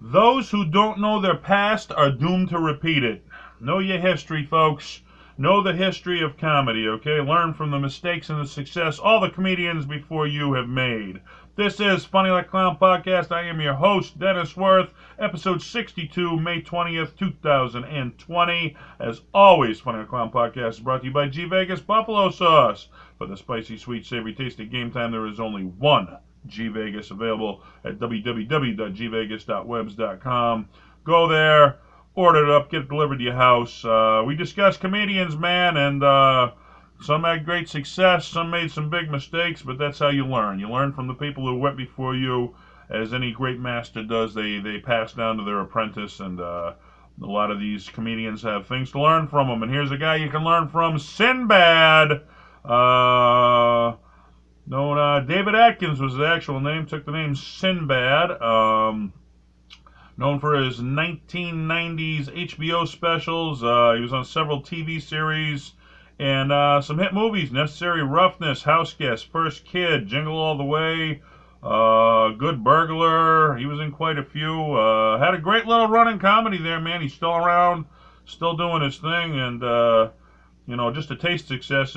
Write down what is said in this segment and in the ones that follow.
Those who don't know their past are doomed to repeat it. Know your history, folks. Know the history of comedy, okay? Learn from the mistakes and the success all the comedians before you have made. This is Funny Like Clown Podcast. I am your host, Dennis Wirth, episode 62, May 20th, 2020. As always, Funny Like Clown Podcast is brought to you by G Vegas Buffalo Sauce. For the spicy, sweet, savory taste of game time, there is only one G Vegas available at www.gvegas.webs.com. Go there, order it up, get it delivered to your house. We discuss comedians, man, and some had great success, some made some big mistakes, but that's how you learn. You learn from the people who went before you. As any great master does, they pass down to their apprentice, and a lot of these comedians have things to learn from them. And here's a guy you can learn from, Sinbad. David Atkins was his actual name, took the name Sinbad. Known for his 1990s HBO specials. He was on several TV series and some hit movies: Necessary Roughness, House Guest, First Kid, Jingle All the Way, Good Burglar. He was in quite a few. Had a great little run in comedy there, man. He's still around, still doing his thing, and just to taste success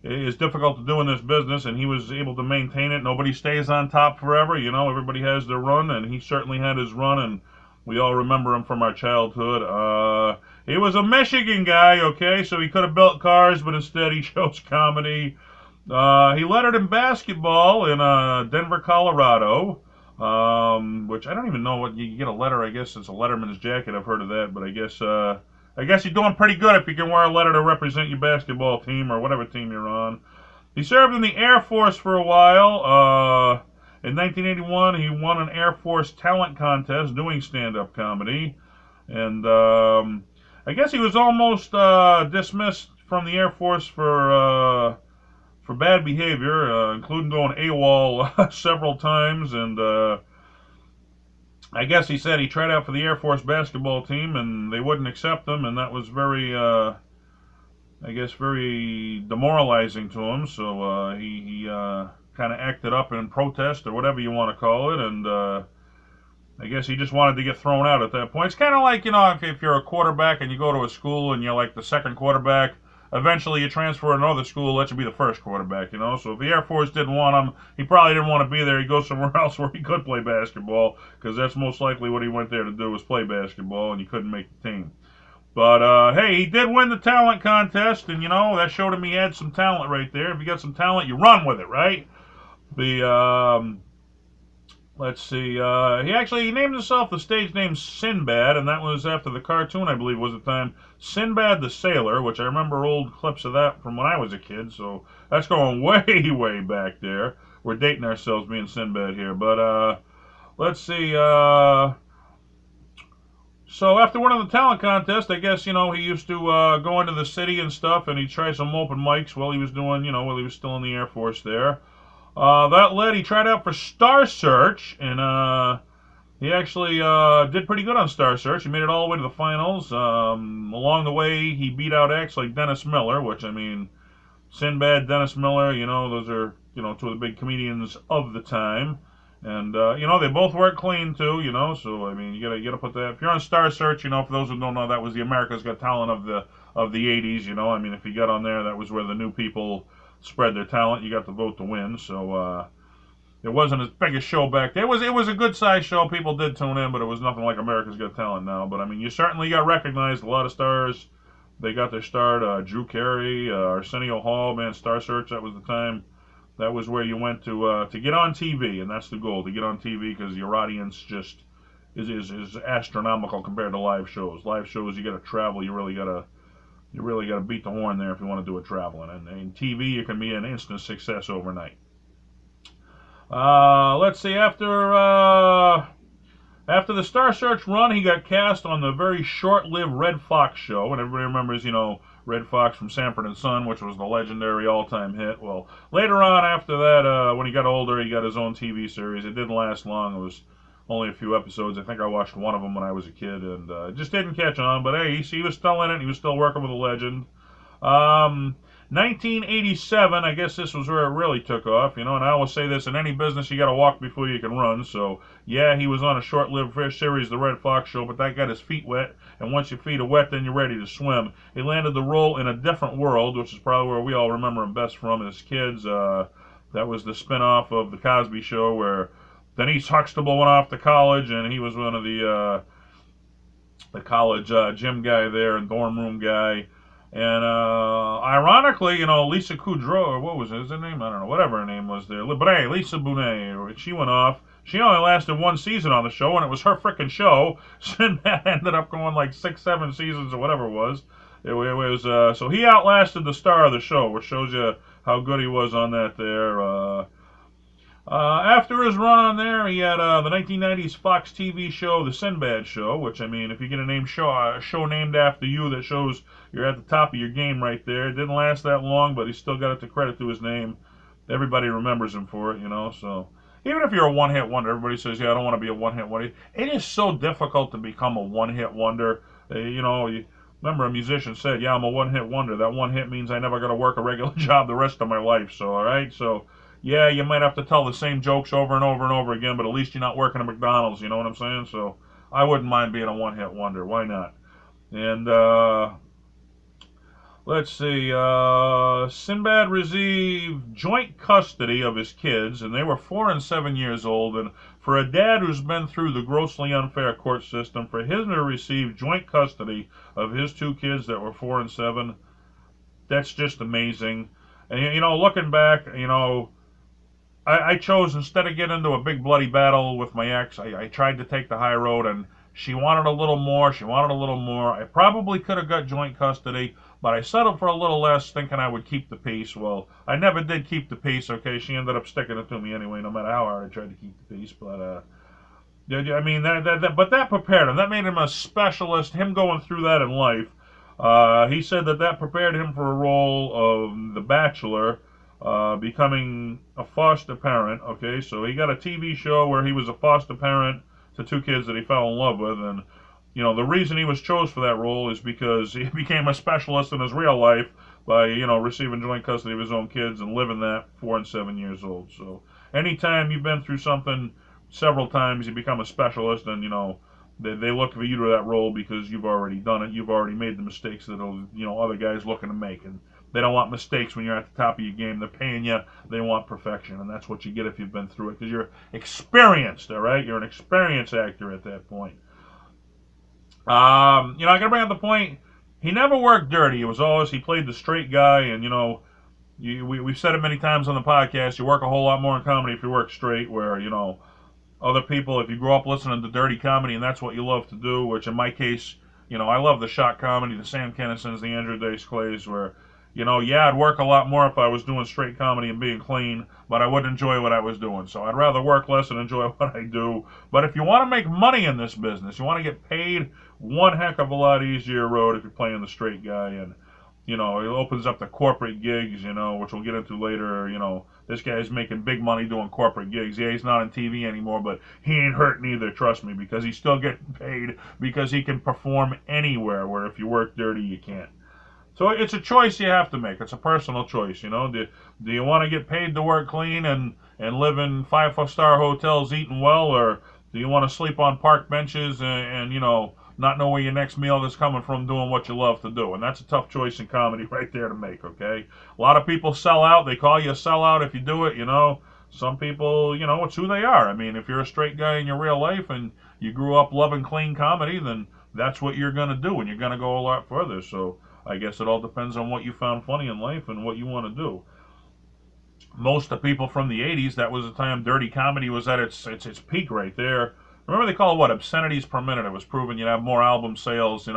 is difficult to do in this business, and he was able to maintain it. Nobody stays on top forever, everybody has their run, and he certainly had his run, and we all remember him from our childhood. He was a Michigan guy, okay, so he could have built cars, but instead he chose comedy. He lettered in basketball in Denver, Colorado, which I don't even know what you get a letter. I guess it's a letterman's jacket. I've heard of that, but I guess you're doing pretty good if you can wear a letter to represent your basketball team or whatever team you're on. He served in the Air Force for a while. In 1981, he won an Air Force talent contest doing stand-up comedy. And I guess he was almost dismissed from the Air Force for bad behavior, including going AWOL several times. And I guess he said he tried out for the Air Force basketball team and they wouldn't accept him, and that was very demoralizing to him. So he kind of acted up in protest or whatever you want to call it, and I guess he just wanted to get thrown out at that point. It's kind of like, if you're a quarterback and you go to a school and you're like the second quarterback, eventually you transfer to another school, let you be the first quarterback, So if the Air Force didn't want him, he probably didn't want to be there. He'd go somewhere else where he could play basketball, because that's most likely what he went there to do, was play basketball, and he couldn't make the team. But, hey, he did win the talent contest, and, that showed him he had some talent right there. If you got some talent, you run with it, right? Let's see, he named himself the stage name Sinbad, and that was after the cartoon, I believe, was at the time, Sinbad the Sailor, which I remember old clips of that from when I was a kid, so that's going way, way back there. We're dating ourselves being Sinbad here, but, let's see, so after winning the talent contest, I guess, he used to go into the city and stuff, and he'd try some open mics while he was doing, while he was still in the Air Force there. That led, he tried out for Star Search, and he actually did pretty good on Star Search. He made it all the way to the finals. Along the way, he beat out acts like Dennis Miller, which, Sinbad, Dennis Miller, those are, two of the big comedians of the time. And, they both work clean, too, so, you gotta put that. If you're on Star Search, for those who don't know, that was the America's Got Talent of the 80s, if you got on there, that was where the new people spread their talent. You got the vote to win, so it wasn't as big a show back then. It was a good sized show. People did tune in, but it was nothing like America's Got Talent now. But you certainly got recognized. A lot of stars, they got their start. Drew Carey, Arsenio Hall, man, Star Search. That was the time. That was where you went to get on TV, and that's the goal, to get on TV, because your audience just is astronomical compared to live shows. Live shows, you got to travel. You really got to beat the horn there if you want to do it traveling. And in TV, you can be an instant success overnight. Let's see, after the Star Search run, he got cast on the very short-lived Red Fox show, and everybody remembers, Red Fox from Sanford and Son, which was the legendary all-time hit. Well, later on after that, when he got older, he got his own TV series. It didn't last long. It was only a few episodes. I think I watched one of them when I was a kid, and it just didn't catch on. But hey, he was still in it. He was still working with a legend. 1987, I guess this was where it really took off, and I always say this, in any business you got to walk before you can run, so yeah, he was on a short-lived series, The Red Fox Show, but that got his feet wet, and once your feet are wet, then you're ready to swim. He landed the role in A Different World, which is probably where we all remember him best from as kids. That was the spin-off of The Cosby Show, where Denise Huxtable went off to college, and he was one of the college gym guy there and dorm room guy. And ironically, Lisa Kudrow, or what was her name? I don't know, whatever her name was there. Bonet, Lisa Bonet, she went off. She only lasted one season on the show, and it was her frickin' show. Sinbad ended up going like 6, 7 seasons or whatever it was. It was so he outlasted the star of the show, which shows you how good he was on that there. After his run on there, he had the 1990s Fox TV show, The Sinbad Show, which, I mean, if you get a show named after you, that shows you're at the top of your game right there. It didn't last that long, but he still got it to credit to his name. Everybody remembers him for it, so even if you're a one-hit wonder, everybody says, yeah, I don't want to be a one-hit wonder. It is so difficult to become a one-hit wonder. Remember a musician said, yeah, I'm a one-hit wonder. That one hit means I never got to work a regular job the rest of my life, so, all right? So, yeah, you might have to tell the same jokes over and over and over again, but at least you're not working at McDonald's, you know what I'm saying? So I wouldn't mind being a one-hit wonder. Why not? And let's see. Sinbad received joint custody of his kids, and they were 4 and 7 years old. And for a dad who's been through the grossly unfair court system, for him to receive joint custody of his 2 kids that were 4 and 7, that's just amazing. And, looking back, I chose, instead of getting into a big bloody battle with my ex, I tried to take the high road, and she wanted a little more. I probably could have got joint custody, but I settled for a little less, thinking I would keep the peace. Well, I never did keep the peace, okay? She ended up sticking it to me anyway, no matter how hard I tried to keep the peace. But, I mean, but that prepared him. That made him a specialist, him going through that in life. He said that prepared him for a role of The Bachelor, becoming a foster parent. Okay, so he got a TV show where he was a foster parent to 2 kids that he fell in love with, and the reason he was chose for that role is because he became a specialist in his real life by receiving joint custody of his own kids and living that 4 and 7 years old. So anytime you've been through something several times, you become a specialist, and they look for you to that role because you've already done it. You've already made the mistakes that other guys looking to make, and they don't want mistakes when you're at the top of your game. They're paying you. They want perfection, and that's what you get if you've been through it, because you're experienced, all right? You're an experienced actor at that point. I got to bring up the point, he never worked dirty. It was always, he played the straight guy, and, we've said it many times on the podcast, you work a whole lot more in comedy if you work straight, where, other people, if you grew up listening to dirty comedy and that's what you love to do, which in my case, I love the shock comedy, the Sam Kinnisons, the Andrew Dice Clays, where, yeah, I'd work a lot more if I was doing straight comedy and being clean, but I wouldn't enjoy what I was doing. So I'd rather work less and enjoy what I do. But if you want to make money in this business, you want to get paid, one heck of a lot easier road if you're playing the straight guy. And, it opens up the corporate gigs, which we'll get into later. This guy's making big money doing corporate gigs. Yeah, he's not on TV anymore, but he ain't hurting either, trust me, because he's still getting paid because he can perform anywhere, where if you work dirty, you can't. So it's a choice you have to make. It's a personal choice, Do you want to get paid to work clean and live in 5-star hotels eating well, or do you want to sleep on park benches and not know where your next meal is coming from doing what you love to do? And that's a tough choice in comedy right there to make, okay? A lot of people sell out. They call you a sellout if you do it, Some people, it's who they are. I mean, if you're a straight guy in your real life and you grew up loving clean comedy, then that's what you're going to do, and you're going to go a lot further. So I guess it all depends on what you found funny in life and what you want to do. Most of the people from the 80s, that was the time dirty comedy was at its peak right there. Remember, they call it, what, obscenities per minute. It was proven you'd have more album sales,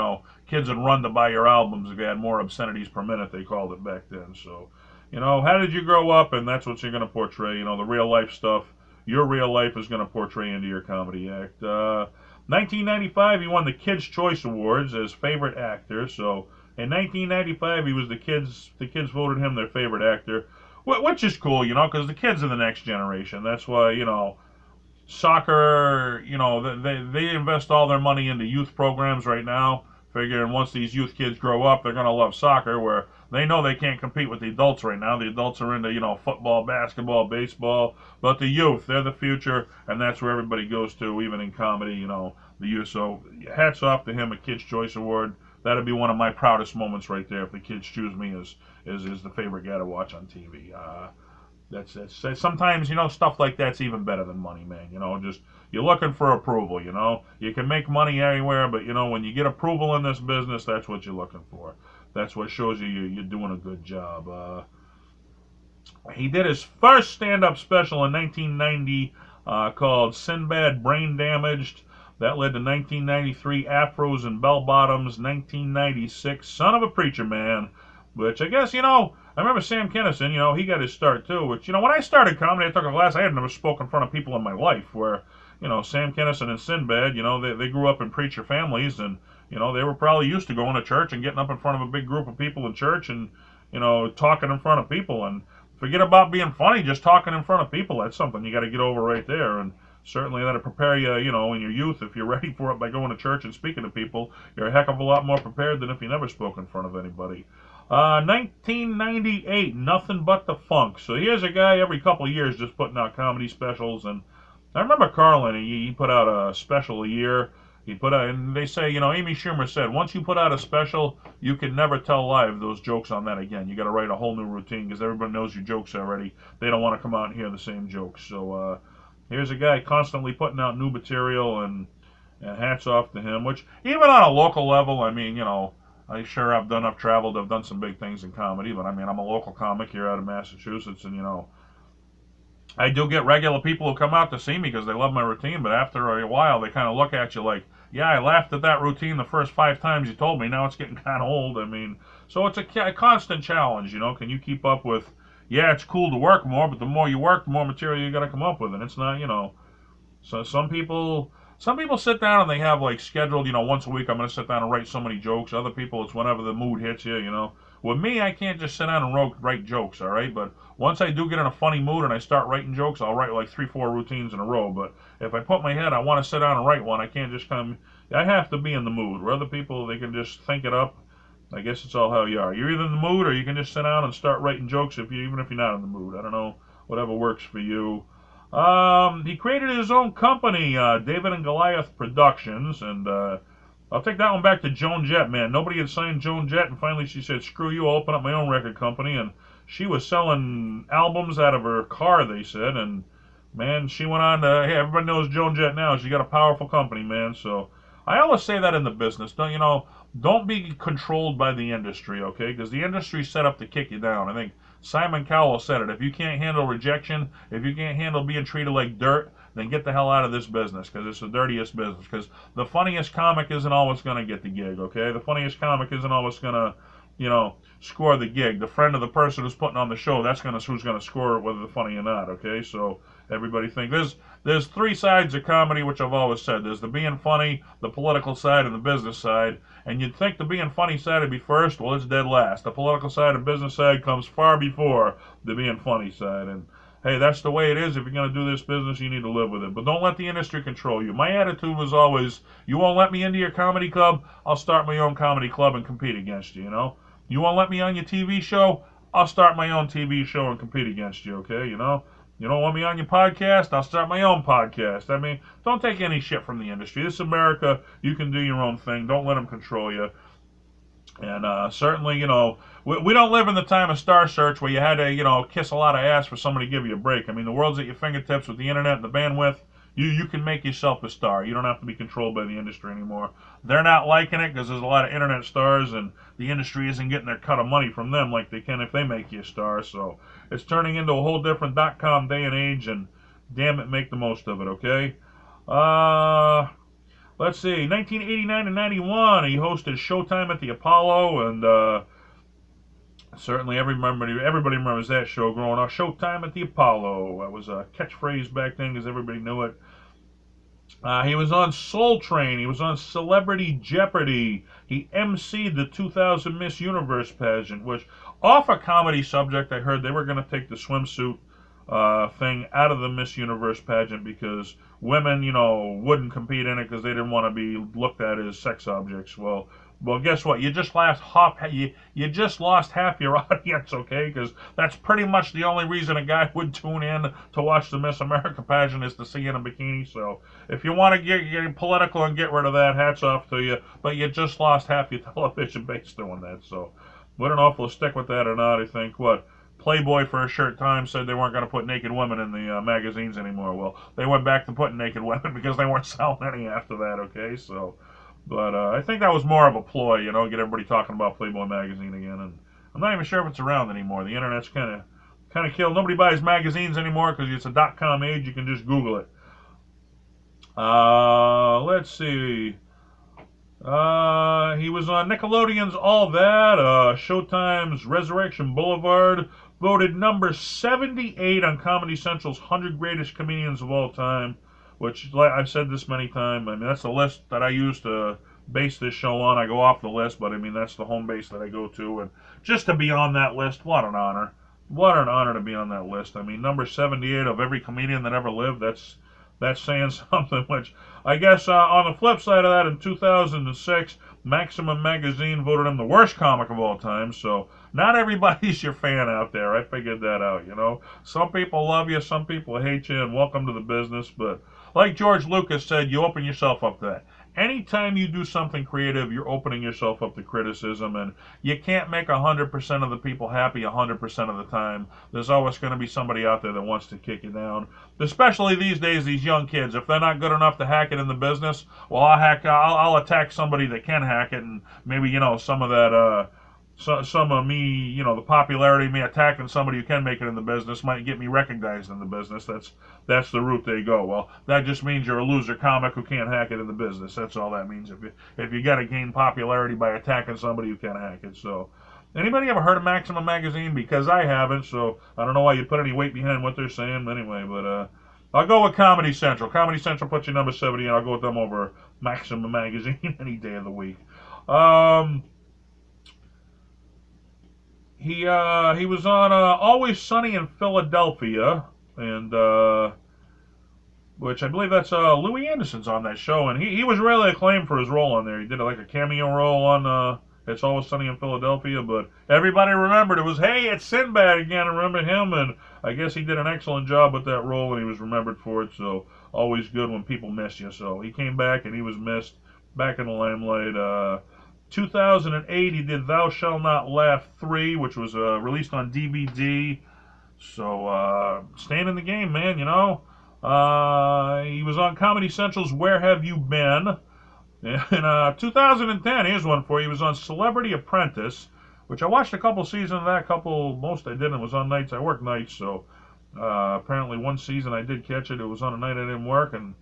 kids would run to buy your albums if you had more obscenities per minute, they called it back then. So, how did you grow up? And that's what you're going to portray, the real life stuff. Your real life is going to portray into your comedy act. 1995, he won the Kids' Choice Awards as favorite actor. So in 1995, he was the kids voted him their favorite actor, which is cool, because the kids are the next generation. That's why, soccer, they invest all their money into youth programs right now, figuring once these youth kids grow up, they're going to love soccer, where They know they can't compete with the adults right now. The adults are into, football, basketball, baseball, but the youth, they're the future, and that's where everybody goes to, even in comedy, the youth. So hats off to him, a Kids' Choice Award. That'd be one of my proudest moments right there if the kids choose me as the favorite guy to watch on TV. That's sometimes stuff like that's even better than money, man. Just you're looking for approval. You can make money anywhere, but when you get approval in this business, that's what you're looking for. That's what shows you're doing a good job. He did his first stand-up special in 1990 called Sinbad Brain Damaged. That led to 1993 Afros and Bell Bottoms, 1996 Son of a Preacher Man, which I guess, I remember Sam Kinison, he got his start too, which, when I started comedy, I took a class, I had never spoken in front of people in my life, where, Sam Kinison and Sinbad, they grew up in preacher families, and, they were probably used to going to church and getting up in front of a big group of people in church and, talking in front of people, and forget about being funny, just talking in front of people, that's something you got to get over right there, and certainly that'll prepare you, in your youth, if you're ready for it by going to church and speaking to people, you're a heck of a lot more prepared than if you never spoke in front of anybody. 1998, Nothing But the Funk. So here's a guy every couple of years just putting out comedy specials, and I remember Carlin, he put out a special a year. He put out, and they say, Amy Schumer said, once you put out a special, you can never tell live those jokes on that again. You got to write a whole new routine because everybody knows your jokes already. They don't want to come out and hear the same jokes. So here's a guy constantly putting out new material, and hats off to him. Which even on a local level, I mean, I've traveled, I've done some big things in comedy, but I mean, I'm a local comic here out of Massachusetts, and I do get regular people who come out to see me because they love my routine, but after a while, they kind of look at you like, yeah, I laughed at that routine the first 5 times you told me, now it's getting kind of old. I mean, so it's a constant challenge, can you keep up with, yeah, it's cool to work more, but the more you work, the more material you got to come up with, and it's not, so some people sit down and they have like scheduled, once a week I'm going to sit down and write so many jokes. Other people, it's whenever the mood hits you. With me, I can't just sit down and write jokes, all right? But once I do get in a funny mood and I start writing jokes, I'll write like 3, 4 routines in a row. But if I put my head, I want to sit down and write one, I can't just I have to be in the mood. Where other people, they can just think it up. I guess it's all how you are. You're either in the mood or you can just sit down and start writing jokes even if you're not in the mood. I don't know, whatever works for you. He created his own company, David and Goliath Productions, and I'll take that one back to Joan Jett, man. Nobody had signed Joan Jett, and finally she said, screw you, I'll open up my own record company, and she was selling albums out of her car, they said, and man, she went on to, hey, everybody knows Joan Jett now. She got a powerful company, man, so I always say that in the business. Don't be controlled by the industry, okay? Because the industry's set up to kick you down. I think Simon Cowell said it. If you can't handle rejection, if you can't handle being treated like dirt, then get the hell out of this business, because it's the dirtiest business. Because the funniest comic isn't always going to get the gig, okay? The funniest comic isn't always going to, score the gig. The friend of the person who's putting on the show, that's who's going to score it, whether they're funny or not, okay? So everybody think there's 3 sides of comedy, which I've always said. There's the being funny, the political side, and the business side. And you'd think the being funny side would be first. Well, it's dead last. The political side and business side comes far before the being funny side. And hey, that's the way it is. If you're going to do this business, you need to live with it. But don't let the industry control you. My attitude was always, you won't let me into your comedy club, I'll start my own comedy club and compete against you, You won't let me on your TV show, I'll start my own TV show and compete against you, okay? You don't want me on your podcast, I'll start my own podcast. I mean, don't take any shit from the industry. This is America. You can do your own thing. Don't let them control you. And certainly, we don't live in the time of Star Search where you had to, kiss a lot of ass for somebody to give you a break. I mean, the world's at your fingertips with the internet and the bandwidth. You can make yourself a star. You don't have to be controlled by the industry anymore. They're not liking it because there's a lot of internet stars, and the industry isn't getting their cut of money from them like they can if they make you a star. So it's turning into a whole different .com day and age, and damn it, make the most of it, okay? Let's see, 1989 and 91, he hosted Showtime at the Apollo, and certainly everybody remembers that show growing up. Showtime at the Apollo. That was a catchphrase back then because everybody knew it. He was on Soul Train. He was on Celebrity Jeopardy. He emceed the 2000 Miss Universe pageant, which, off a comedy subject, I heard they were going to take the swimsuit thing out of the Miss Universe pageant because women, wouldn't compete in it because they didn't want to be looked at as sex objects. Well, Well, guess what? You just lost half your audience, okay? Because that's pretty much the only reason a guy would tune in to watch the Miss America pageant is to see in a bikini. So if you want to get political and get rid of that, hats off to you. But you just lost half your television base doing that. So we don't know if we'll stick with that or not. I think what Playboy for a short time said they weren't going to put naked women in the magazines anymore. Well, they went back to putting naked women because they weren't selling any after that. Okay, so. But I think that was more of a ploy, get everybody talking about Playboy magazine again. And I'm not even sure if it's around anymore. The internet's kind of killed. Nobody buys magazines anymore because it's a .com age. You can just Google it. Let's see. He was on Nickelodeon's All That, Showtime's Resurrection Boulevard, voted number 78 on Comedy Central's 100 Greatest Comedians of All Time, which, like I've said this many times, I mean, that's the list that I use to base this show on. I go off the list, but I mean, that's the home base that I go to. And just to be on that list, what an honor. What an honor to be on that list. I mean, number 78 of every comedian that ever lived, that's saying something, which I guess on the flip side of that, in 2006, Maximum Magazine voted him the worst comic of all time, so not everybody's your fan out there. I figured that out. Some people love you, some people hate you, and welcome to the business, but like George Lucas said, you open yourself up to that. Anytime you do something creative, you're opening yourself up to criticism, and you can't make 100% of the people happy 100% of the time. There's always going to be somebody out there that wants to kick you down. Especially these days, these young kids. If they're not good enough to hack it in the business, well, I'll attack somebody that can hack it, and maybe some of that. Some of me, the popularity of me attacking somebody who can make it in the business might get me recognized in the business. That's the route they go. Well, that just means you're a loser comic who can't hack it in the business. That's all that means. If you got to gain popularity by attacking somebody who can hack it. So, anybody ever heard of Maximum Magazine? Because I haven't. So I don't know why you put any weight behind what they're saying. Anyway, but I'll go with Comedy Central. Comedy Central puts you number 70, and I'll go with them over Maximum Magazine any day of the week. He was on Always Sunny in Philadelphia, and which I believe that's Louis Anderson's on that show, and he was really acclaimed for his role on there. He did like a cameo role on It's Always Sunny in Philadelphia, but everybody remembered it was, hey, it's Sinbad again. I remember him, and I guess he did an excellent job with that role, and he was remembered for it. So always good when people miss you. So he came back, and he was missed back in the limelight. 2008, he did Thou Shalt Not Laugh 3, which was released on DVD. So, staying in the game, man, He was on Comedy Central's Where Have You Been? In 2010, here's one for you. He was on Celebrity Apprentice, which I watched a couple seasons of that. Most I didn't. It was on nights. I worked nights, so apparently one season I did catch it. It was on a night I didn't work, and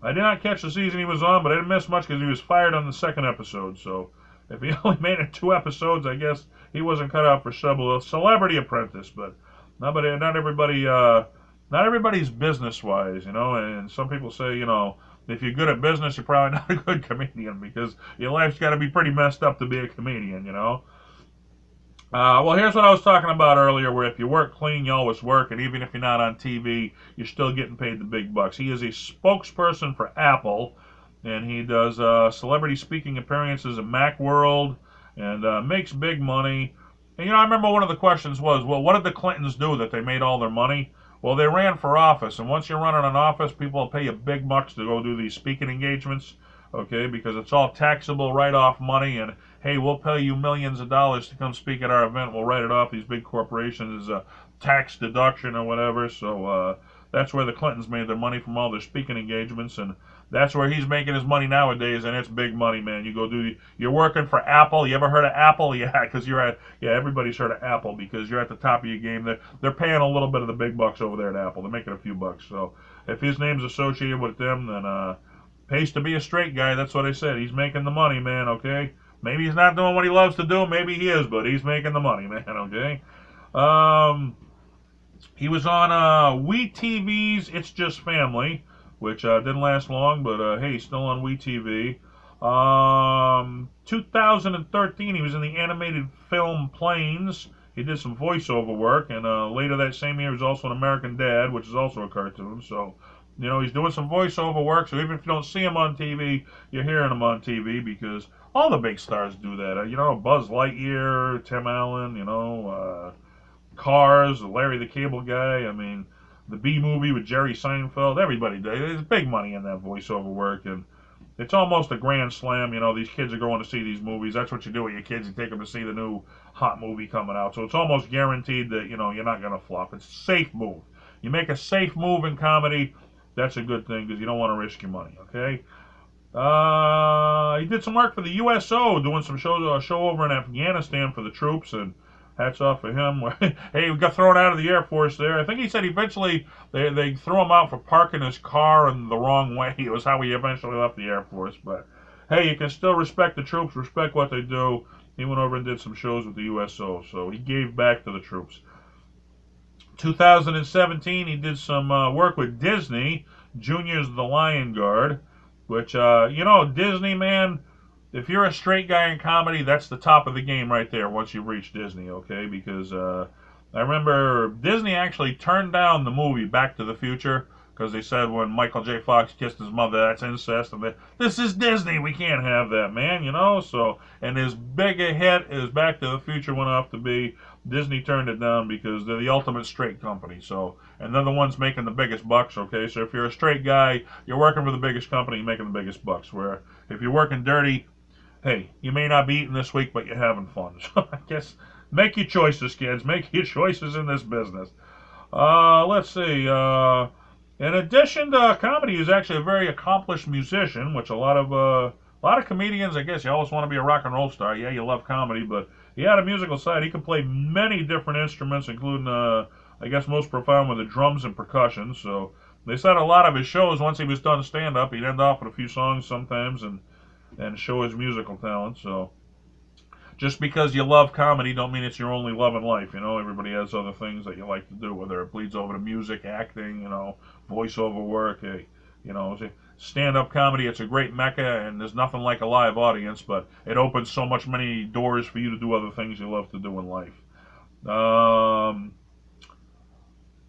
I did not catch the season he was on, but I didn't miss much because he was fired on the second episode, so if he only made it 2 episodes, I guess he wasn't cut out for Celebrity Apprentice. But not everybody, not everybody's business wise, And some people say, if you're good at business, you're probably not a good comedian because your life's got to be pretty messed up to be a comedian, Well, here's what I was talking about earlier, where if you work clean, you always work, and even if you're not on TV, you're still getting paid the big bucks. He is a spokesperson for Apple, and he does celebrity speaking appearances at Macworld, and makes big money. And, I remember one of the questions was, well, what did the Clintons do that they made all their money? Well, they ran for office, and once you're running an office, people will pay you big bucks to go do these speaking engagements, okay, because it's all taxable write-off money, and hey, we'll pay you millions of dollars to come speak at our event. We'll write it off these big corporations as a tax deduction or whatever. So that's where the Clintons made their money from all their speaking engagements, and that's where he's making his money nowadays, and it's big money, man. You're working for Apple. You ever heard of Apple? Yeah, because everybody's heard of Apple because you're at the top of your game. They're paying a little bit of the big bucks over there at Apple. They're making a few bucks. So if his name's associated with them, then pays to be a straight guy. That's what I said. He's making the money, man, okay? Maybe he's not doing what he loves to do. Maybe he is, but he's making the money, man, okay? He was on WeTV's It's Just Family, which didn't last long, but hey, he's still on WeTV. 2013, he was in the animated film Planes. He did some voiceover work, and later that same year, he was also an American Dad, which is also a cartoon, so You know, he's doing some voiceover work, so even if you don't see him on TV, you're hearing him on TV because all the big stars do that. You know, Buzz Lightyear, Tim Allen, you know, Cars, Larry the Cable Guy. I mean, the B movie with Jerry Seinfeld. Everybody does. There's big money in that voiceover work, and it's almost a grand slam. You know, these kids are going to see these movies. That's what you do with your kids. You take them to see the new hot movie coming out. So it's almost guaranteed that, you know, you're not going to flop. It's a safe move. You make a safe move in comedy, that's a good thing because you don't want to risk your money, okay? He did some work for the USO, doing some show over in Afghanistan for the troops, and hats off for him. Hey, we got thrown out of the Air Force there. I think he said eventually they threw him out for parking his car in the wrong way. It was how he eventually left the Air Force. But hey, you can still respect the troops, respect what they do. He went over and did some shows with the USO, so he gave back to the troops. 2017, he did some work with Disney, Junior's The Lion Guard, which, you know, Disney, man, if you're a straight guy in comedy, that's the top of the game right there once you reach Disney, okay? Because I remember Disney actually turned down the movie Back to the Future because they said when Michael J. Fox kissed his mother, that's incest, and this is Disney, we can't have that, man, you know? So, and as big a hit as Back to the Future went off to be, Disney turned it down because they're the ultimate straight company. So, and they're the ones making the biggest bucks, okay? So if you're a straight guy, you're working for the biggest company, you're making the biggest bucks. Where if you're working dirty, hey, you may not be eating this week, but you're having fun. So I guess make your choices, kids. Make your choices in this business. Let's see. In addition to comedy, he's actually a very accomplished musician, which a lot of comedians, I guess, you always want to be a rock and roll star. Yeah, you love comedy, but he had a musical side. He could play many different instruments, including, I guess, most profound with the drums and percussion. So they said a lot of his shows, once he was done stand-up, he'd end off with a few songs sometimes and show his musical talent. So just because you love comedy don't mean it's your only love in life. You know, everybody has other things that you like to do, whether it bleeds over to music, acting, you know, voiceover work. Hey, you know, stand-up comedy, it's a great mecca, and there's nothing like a live audience, but it opens so much many doors for you to do other things you love to do in life.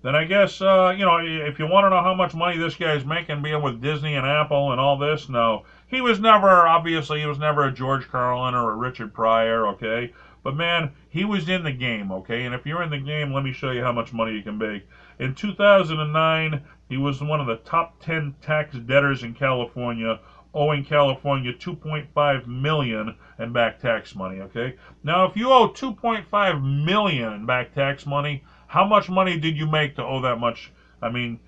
Then I guess, you know, if you want to know how much money this guy's making being with Disney and Apple and all this, no. He was never a George Carlin or a Richard Pryor, okay? But man, he was in the game, okay? And if you're in the game, let me show you how much money you can make. In 2009, he was one of the top 10 tax debtors in California, owing California $2.5 million in back tax money, okay? Now, if you owe $2.5 million in back tax money, how much money did you make to owe that much? I mean,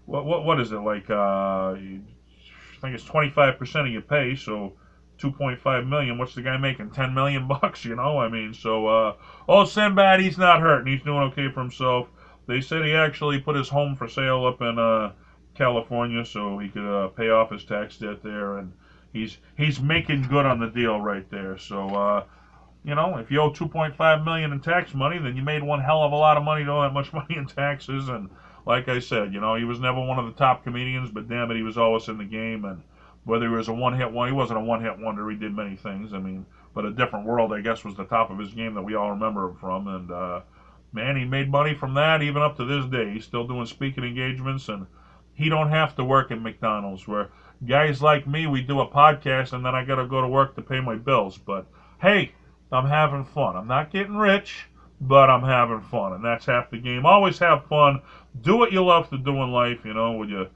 what is it, like, I think it's 25% of your pay, so 2.5 million, what's the guy making? 10 million bucks, you know? I mean, so, Sinbad, he's not hurting. He's doing okay for himself. They said he actually put his home for sale up in California so he could pay off his tax debt there, and he's making good on the deal right there. So, you know, if you owe 2.5 million in tax money, then you made one hell of a lot of money to owe that much money in taxes. And like I said, you know, he was never one of the top comedians, but damn it, he was always in the game. And whether he was a one-hit wonder, he wasn't a one-hit wonder. He did many things. I mean, but A Different World, I guess, was the top of his game that we all remember him from. And man, he made money from that even up to this day. He's still doing speaking engagements, and he don't have to work at McDonald's, where guys like me, we do a podcast and then I got to go to work to pay my bills. But hey, I'm having fun. I'm not getting rich, but I'm having fun, and that's half the game. Always have fun. Do what you love to do in life. You know, would you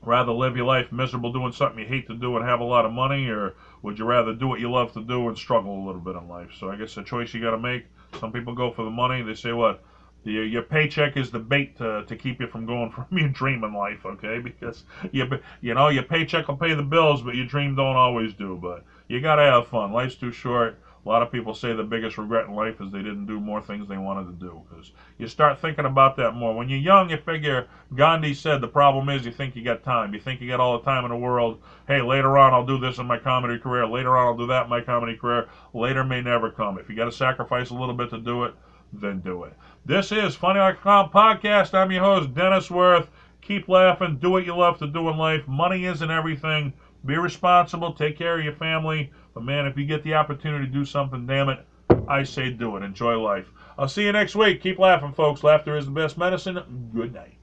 rather live your life miserable doing something you hate to do and have a lot of money, or would you rather do what you love to do and struggle a little bit in life? So I guess a choice you got to make. Some people go for the money. They say, what? Your paycheck is the bait to keep you from going from your dream in life, okay? Because, you know, your paycheck will pay the bills, but your dream don't always do. But you got to have fun. Life's too short. A lot of people say the biggest regret in life is they didn't do more things they wanted to do. Because you start thinking about that more. When you're young, you figure, Gandhi said, the problem is you think you got time. You think you got all the time in the world. Hey, later on I'll do this in my comedy career. Later on I'll do that in my comedy career. Later may never come. If you got to sacrifice a little bit to do it, then do it. This is Funny Like a Clown Podcast. I'm your host, Dennis Wirth. Keep laughing. Do what you love to do in life. Money isn't everything. Be responsible. Take care of your family. But man, if you get the opportunity to do something, damn it, I say do it. Enjoy life. I'll see you next week. Keep laughing, folks. Laughter is the best medicine. Good night.